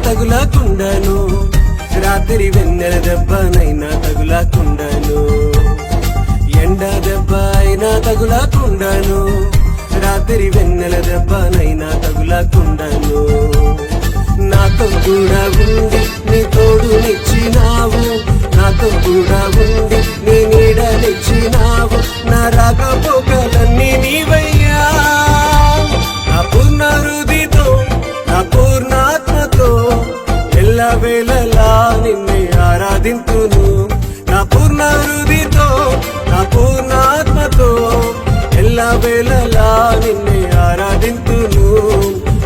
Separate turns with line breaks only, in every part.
తగులకుండను, రాత్రి వెన్నెల దెబ్బనైనా తగులకుండను. ఎండ దెబ్బ అయినా తగులకుండను, రాత్రి వెన్నెల దెబ్బనైనా తగులకుండను. నాతో కూడా ఉండి నీ తోడునిచ్చినావు, నాతో కూడా ఉండి నీ నీడనిచ్చినావు. నా రాకపోకలన్నీ నీవయ్యా, నా పూర్ణ హృదయంతో నా పూర్ణాత్మతో ఎల్లవేళలా నిన్నే ఆరాధింతును. నా పూర్ణ హృదయంతో నా పూర్ణాత్మతో ఎల్లవేళలా నిన్నే ఆరాధింతును.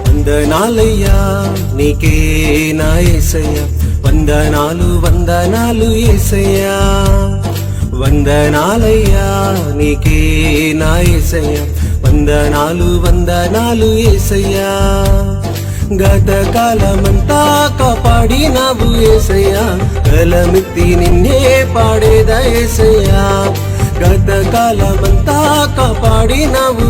వందనాలయ్యా నీకే నా యేసయ్యా, వందనాలు వందనాలు యేసయ్యా. వందనాలయ్యా నీకే నా యేసయ్యా, వందనాలు వందనాలు యేసయ్యా. గతకాలమంతా కాపాడినావు యేసయ్యా, కలమిత్తి నిన్నే పాడేదా యేసయ్యా. గతకాలమంతా కాపాడినావు.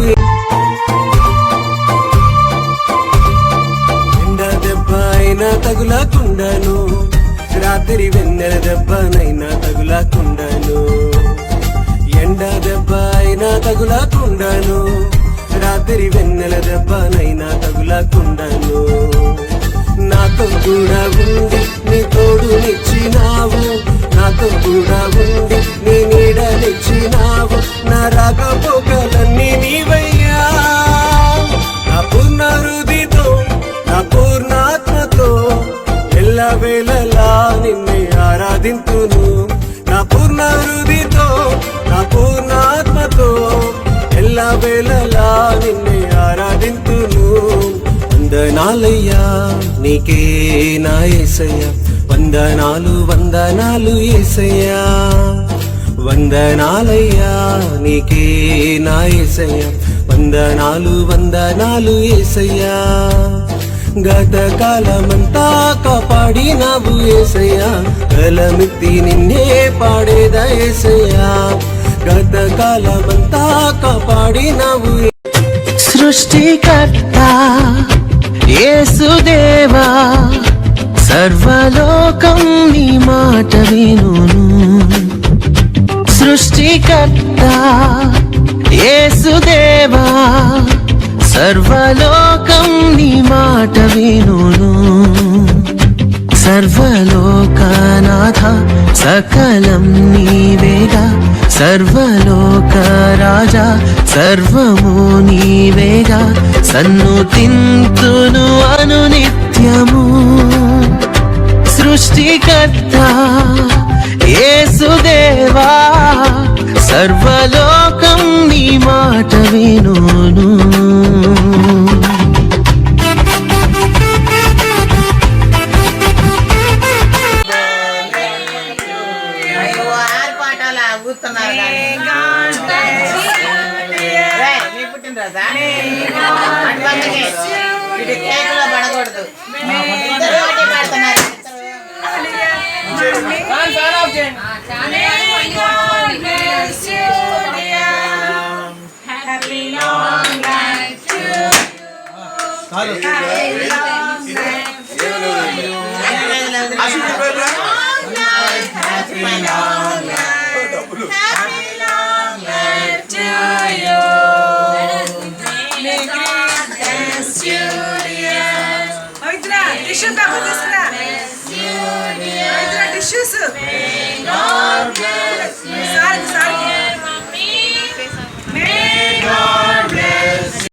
ఎండ దెబ్బ అయినా తగులకుండను, రాత్రి వెన్నెల దెబ్బనైనా తగులకుండను. ఎండ దెబ్బ అయినా తగులకుండను, రాత్రి వెన్నెల దెబ్బనైనా తగులకుండను. నాతో కూడా ఉండి నీ తోడునిచ్చినావు, నాతో కూడా ఉండి నీ నీడనిచ్చినావు. నా రాకపోకలన్నీ నీవయ్యా, నా పూర్ణ హృదయంతో నా పూర్ణాత్మతో ఎల్లవేళలా నిన్నే ఆరాధింతును. నా పూర్ణ హృదయంతో నా పూర్ణాత్మతో ఎల్లవేళలా నిన్నే ఆరాధింతును. వందనాలయ్యా నీకే నా యేసయ్యా, వందనాలు వందనాలు యేసయ్యా. వందనాలయ్యా నీకే నా యేసయ్యా, వందనాలు వందనాలు యేసయ్యా. గతకాలమంతా కాపాడినావు యేసయ్యా, కలమిత్తి నిన్నే పాడేదా యేసయ్యా. గతకాలమంతా కాపాడినావు.
సృష్టికర్త యేసుదేవా, సర్వలోకం నీ మాట వినును. సృష్టికర్త యేసుదేవా, సర్వలోకం నీ మాట వినును. సర్వలోకనాథ సకలం నీవేగా, సర్వలోక రాజా సర్వము నీవేగా. సన్నుతింతును అనునిత్యము. సృష్టికర్త యేసుదేవా, సర్వలోకం నీ మాట వినును.
పడకూడదు.
Tissues.